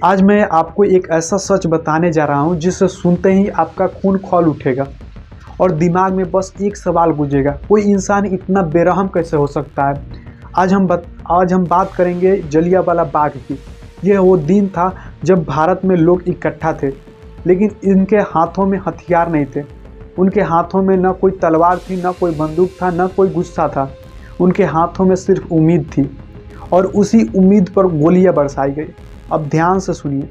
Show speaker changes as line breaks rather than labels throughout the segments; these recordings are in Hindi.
आज मैं आपको एक ऐसा सच बताने जा रहा हूँ जिसे सुनते ही आपका खून खौल उठेगा और दिमाग में बस एक सवाल गूंजेगा, कोई इंसान इतना बेरहम कैसे हो सकता है। आज हम बात करेंगे जलियांवाला बाग की। यह वो दिन था जब भारत में लोग इकट्ठा थे, लेकिन इनके हाथों में हथियार नहीं थे। उनके हाथों में न कोई तलवार थी, न कोई बंदूक था, न कोई गुस्सा था। उनके हाथों में सिर्फ उम्मीद थी और उसी उम्मीद पर गोलियां बरसाई गई। अब ध्यान से सुनिए,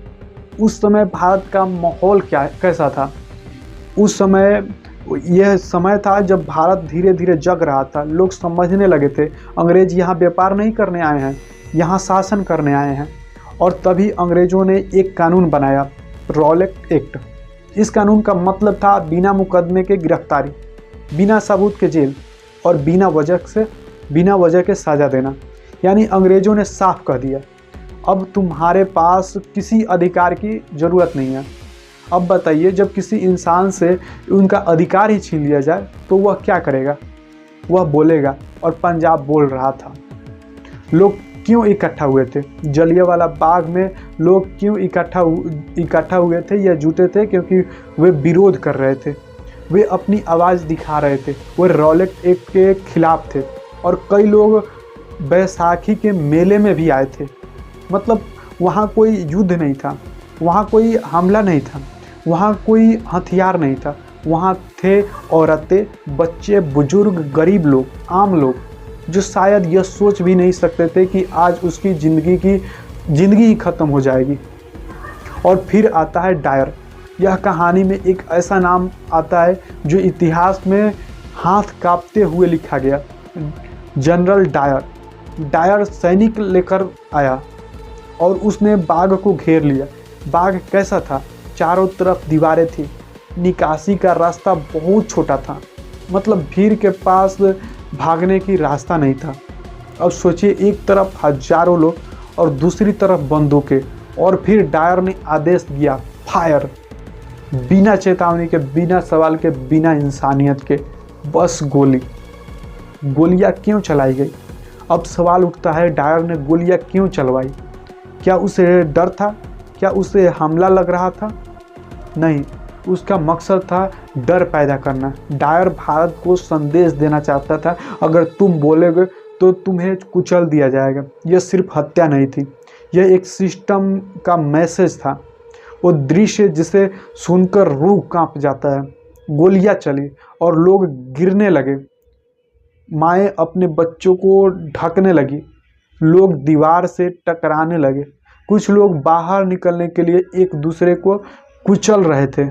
उस समय भारत का माहौल कैसा था। उस समय यह समय था जब भारत धीरे धीरे जग रहा था। लोग समझने लगे थे अंग्रेज यहाँ व्यापार नहीं करने आए हैं, यहाँ शासन करने आए हैं। और तभी अंग्रेजों ने एक कानून बनाया, रॉलेट एक्ट। इस कानून का मतलब था बिना मुकदमे के गिरफ्तारी, बिना सबूत के जेल और बिना वजह के सजा देना। यानी अंग्रेजों ने साफ कह दिया, अब तुम्हारे पास किसी अधिकार की ज़रूरत नहीं है। अब बताइए, जब किसी इंसान से उनका अधिकार ही छीन लिया जाए तो वह क्या करेगा? वह बोलेगा। और पंजाब बोल रहा था। लोग क्यों इकट्ठा हुए थे जलियांवाला बाग में? लोग क्यों इकट्ठा हुए थे या जुटे थे? क्योंकि वे विरोध कर रहे थे, वे अपनी आवाज़ दिखा रहे थे, वे रॉलेट एक्ट के खिलाफ थे। और कई लोग बैसाखी के मेले में भी आए थे। मतलब वहाँ कोई युद्ध नहीं था, वहाँ कोई हमला नहीं था, वहाँ कोई हथियार नहीं था। वहाँ थे औरतें, बच्चे, बुजुर्ग, गरीब लोग, आम लोग, जो शायद यह सोच भी नहीं सकते थे कि आज उसकी ज़िंदगी ही ख़त्म हो जाएगी। और फिर आता है डायर। यह कहानी में एक ऐसा नाम आता है जो इतिहास में हाथ कांपते हुए लिखा गया, जनरल डायर। डायर सैनिक लेकर आया और उसने बाग को घेर लिया। बाग कैसा था? चारों तरफ दीवारें थी, निकासी का रास्ता बहुत छोटा था। मतलब भीड़ के पास भागने की रास्ता नहीं था। अब सोचिए, एक तरफ हजारों लोग और दूसरी तरफ बंदूकें। और फिर डायर ने आदेश दिया, फायर। बिना चेतावनी के, बिना सवाल के, बिना इंसानियत के, बस गोलियां क्यों चलाई गई? अब सवाल उठता है, डायर ने गोलियां क्यों चलवाई? क्या उसे डर था? क्या उसे हमला लग रहा था? नहीं, उसका मकसद था डर पैदा करना। डायर भारत को संदेश देना चाहता था, अगर तुम बोलोगे तो तुम्हें कुचल दिया जाएगा। यह सिर्फ हत्या नहीं थी, यह एक सिस्टम का मैसेज था। वो दृश्य जिसे सुनकर रूह कांप जाता है। गोलियां चली और लोग गिरने लगे। माएँ अपने बच्चों को ढकने लगी, लोग दीवार से टकराने लगे। कुछ लोग बाहर निकलने के लिए एक दूसरे को कुचल रहे थे।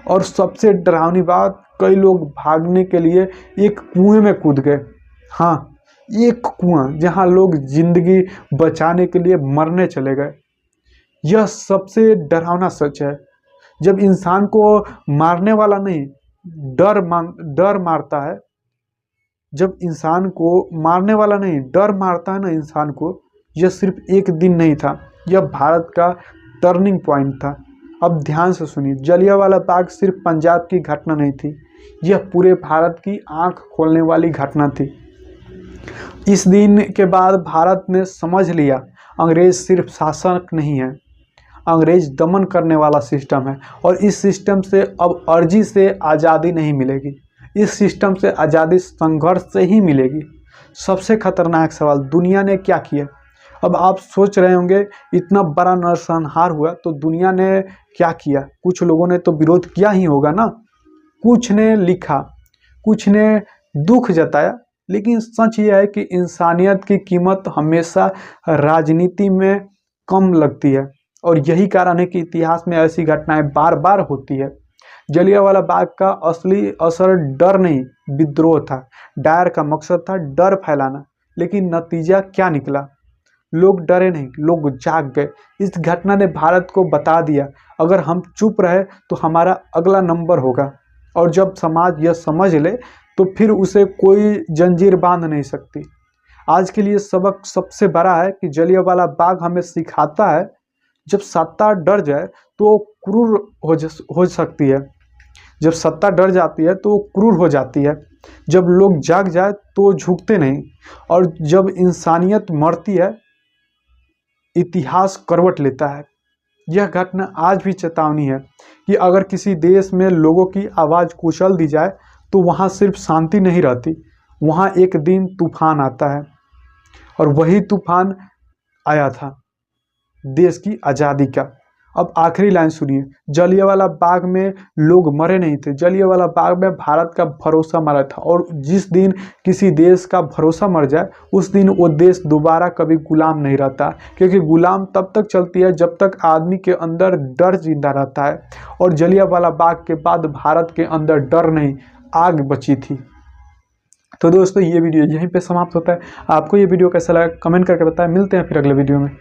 और सबसे डरावनी बात, कई लोग भागने के लिए एक कुएं में कूद गए। हाँ, एक कुआं जहां लोग जिंदगी बचाने के लिए मरने चले गए। यह सबसे डरावना सच है। जब इंसान को मारने वाला नहीं, डर मारता है। जब इंसान को मारने वाला नहीं, डर मारता है ना इंसान को। यह सिर्फ एक दिन नहीं था, यह भारत का टर्निंग पॉइंट था। अब ध्यान से सुनिए, जलियांवाला बाग सिर्फ पंजाब की घटना नहीं थी, यह पूरे भारत की आंख खोलने वाली घटना थी। इस दिन के बाद भारत ने समझ लिया, अंग्रेज सिर्फ शासक नहीं है, अंग्रेज दमन करने वाला सिस्टम है। और इस सिस्टम से अब अर्जी से आज़ादी नहीं मिलेगी, इस सिस्टम से आज़ादी संघर्ष से ही मिलेगी। सबसे खतरनाक सवाल, दुनिया ने क्या किया? अब आप सोच रहे होंगे, इतना बड़ा नरसंहार हुआ तो दुनिया ने क्या किया? कुछ लोगों ने तो विरोध किया ही होगा ना। कुछ ने लिखा, कुछ ने दुख जताया, लेकिन सच यह है कि इंसानियत की कीमत हमेशा राजनीति में कम लगती है। और यही कारण है कि इतिहास में ऐसी घटनाएं बार बार होती है। जलियांवाला बाग का असली असर डर नहीं, विद्रोह था। डायर का मकसद था डर फैलाना, लेकिन नतीजा क्या निकला? लोग डरे नहीं, लोग जाग गए। इस घटना ने भारत को बता दिया, अगर हम चुप रहे तो हमारा अगला नंबर होगा। और जब समाज यह समझ ले तो फिर उसे कोई जंजीर बांध नहीं सकती। आज के लिए सबक सबसे बड़ा है कि जलियांवाला बाग हमें सिखाता है, जब सत्ता डर जाए तो क्रूर हो सकती है। जब सत्ता डर जाती है तो क्रूर हो जाती है। जब लोग जाग जाए तो झुकते नहीं। और जब इंसानियत मरती है, इतिहास करवट लेता है। यह घटना आज भी चेतावनी है कि अगर किसी देश में लोगों की आवाज़ कुचल दी जाए तो वहाँ सिर्फ शांति नहीं रहती, वहाँ एक दिन तूफान आता है। और वही तूफान आया था देश की आज़ादी का। अब आखिरी लाइन सुनिए, जलियांवाला बाग में लोग मरे नहीं थे, जलियांवाला बाग में भारत का भरोसा मरा था। और जिस दिन किसी देश का भरोसा मर जाए उस दिन वो देश दोबारा कभी गुलाम नहीं रहता, क्योंकि गुलाम तब तक चलती है जब तक आदमी के अंदर डर जिंदा रहता है। और जलियांवाला बाग के बाद भारत के अंदर डर नहीं, आग बची थी। तो दोस्तों ये वीडियो यहीं पे समाप्त होता है। आपको ये वीडियो कैसा लगा कमेंट करके बताएं। मिलते हैं फिर अगले वीडियो में।